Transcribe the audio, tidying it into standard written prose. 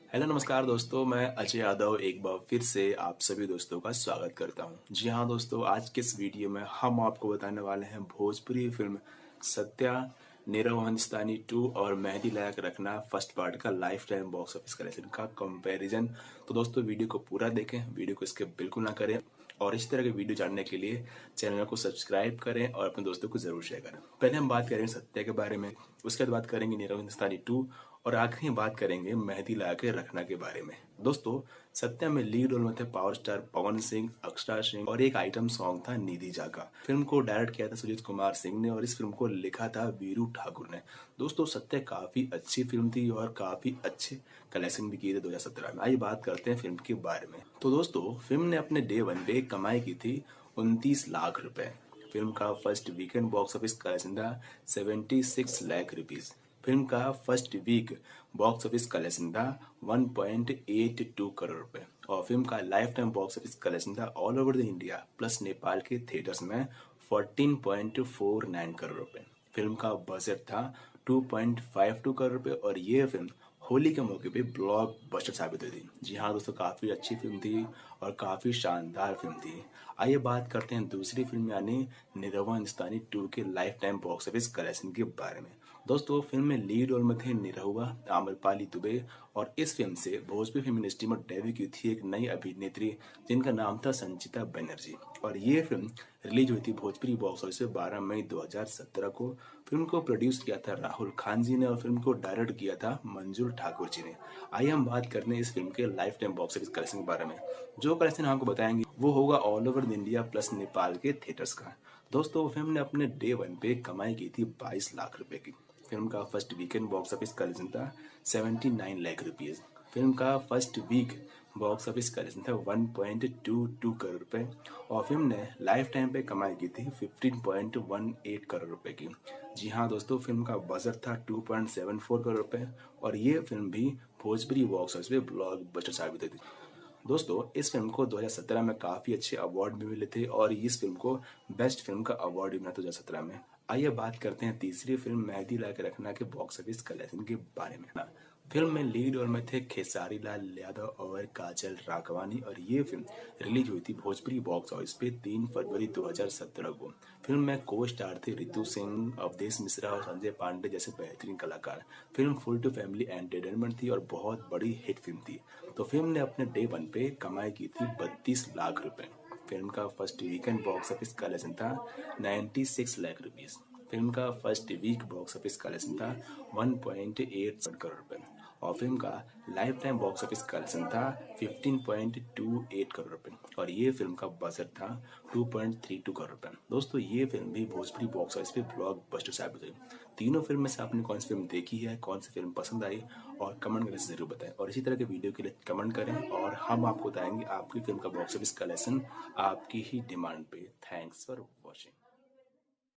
Hello नमस्कार दोस्तों, मैं अजय यादव एक बार फिर से आप सभी दोस्तों का स्वागत करता हूं। जी हाँ दोस्तों, आज के इस वीडियो में हम आपको बताने वाले हैं भोजपुरी फिल्म सत्या, नीरव हिंदुस्तानी 2 और मेहंदी लायक रखना फर्स्ट पार्ट का lifetime box office collection का कंपैरिजन। तो दोस्तों वीडियो को पूरा देखें, वीडियो को स्किप बिल्कुल ना करें और इस तरह के वीडियो जानने के लिए चैनल को सब्सक्राइब करें और अपने दोस्तों को जरूर शेयर करें। पहले हम बात करेंगे सत्या के बारे में, उसके बाद बात करेंगे नीरव हिंदुस्तानी 2 और आखिरी बात करेंगे मेहंदी ला के रखना के बारे में। दोस्तों सत्या में लीड रोल में थे पावर स्टार पवन सिंह, अक्षरा सिंह और एक आइटम सॉन्ग था निधि झा का। फिल्म को डायरेक्ट किया था सुजीत कुमार सिंह ने और इस फिल्म को लिखा था वीरू ठाकुर ने। दोस्तों सत्या काफी अच्छी फिल्म थी और काफी अच्छे कलेक्शन भी किए थे 2017 में। आइए बात करते हैं फिल्म के बारे में। तो दोस्तों फिल्म ने अपने डे वन पे कमाई की थी 29 लाख रुपए। फिल्म का first weekend box office collection था 76 लाख रुपीज। फिल्म का first week box office collection था 1.82 करोड़ रुपए और फिल्म का lifetime box office collection था all over the India plus Nepal के थिएटर्स में 14.49 करोड़ रुपए। फिल्म का बजट था 2.52 करोड़ रुपए और ये फिल्म होली के मौके पे ब्लॉकबस्टर साबित हुई थी। जी हाँ दोस्तों, काफी अच्छी फिल्म थी और काफी शानदार फिल्म थी। आइए बात करते हैं दूसरी फिल्म यानी निरहुआ हिंदुस्तानी 2 के life time box office collection के बारे में। दोस्तों फिल्म में लीड रोल में थे निरहुआ, आम्रपाली दुबे और इस फिल्म से भोजपुरी फिल्म इंडस्ट्री में डेब्यू की थी एक नई अभिनेत्री जिनका नाम था संचिता बनर्जी और ये फिल्म रिलीज हुई थी भोजपुरी बॉक्स ऑफिस पे 12 मई 2017 को। फिल्म को प्रोड्यूस किया था राहुल खान जी ने और फिल्म को डायरेक्ट किया था मंजूर ठाकुर जी ने। आइए हम बात करते हैं इस फिल्म के life time box office collection के बारे में। जो कलेक्शन आपको बताएंगे वो होगा all over India plus Nepal के थिएटर्स का। दोस्तों फिल्म ने अपने डे वन पे कमाई की थी 22 लाख रुपए की। फिल्म का first weekend box office collection था 79 लाख रुपीज। फिल्म का first week box office collection था 1.22 करोड़ रुपए और फिल्म ने लाइफ टाइम पे कमाई की थी 15.18 करोड़ रुपए की। जी हाँ दोस्तों, फिल्म का बजट था 2.74 करोड़ रुपए और ये फिल्म भी भोजपुरी बॉक्स ऑफिस पे ब्लॉकबस्टर साबित हुई थी। दोस्तों इस फिल्म को 2017 में काफी अच्छे अवार्ड भी मिले थे और इस फिल्म को बेस्ट फिल्म का अवार्ड भी मिला था 2017 में। आइए बात करते हैं तीसरी फिल्म मेहंदी ला के रखना के बॉक्स ऑफिस कलेक्शन के बारे में। फिल्म में लीड रोल में थे खेसारी लाल यादव और काजल राघवानी और ये फिल्म रिलीज हुई थी भोजपुरी बॉक्स ऑफिस पे 3 फरवरी 2017 को। फिल्म में को स्टार थे रितु सिंह, अवधेश मिश्रा और संजय पांडे जैसे बेहतरीन कलाकार। Film full to family entertainment थी और बहुत बड़ी हिट फिल्म थी। तो फिल्म ने अपने डे वन पे कमाई की थी 32 लाख रुपए। फिल्म का first weekend box office collection था 96 लाख रुपीज। फिल्म का first week box office collection था 1.87 करोड़ रुपए और फिल्म का lifetime box office collection था 15.28 करोड़ रुपए और ये फिल्म का बजट था 2.32 करोड़ रुपए। दोस्तों ये फिल्म भी भोजपुरी बॉक्स ऑफिस पे ब्लॉकबस्टर साबित हुई। तीनों फिल्म में से आपने कौन सी फिल्म देखी है, कौन सी फिल्म पसंद आई और कमेंट करके जरूर बताएं और इसी तरह के वीडियो के लिए कमेंट करें और हम आपको बताएंगे आपकी फिल्म का बॉक्स ऑफिस कलेक्शन आपकी ही डिमांड पे। Thanks for watching.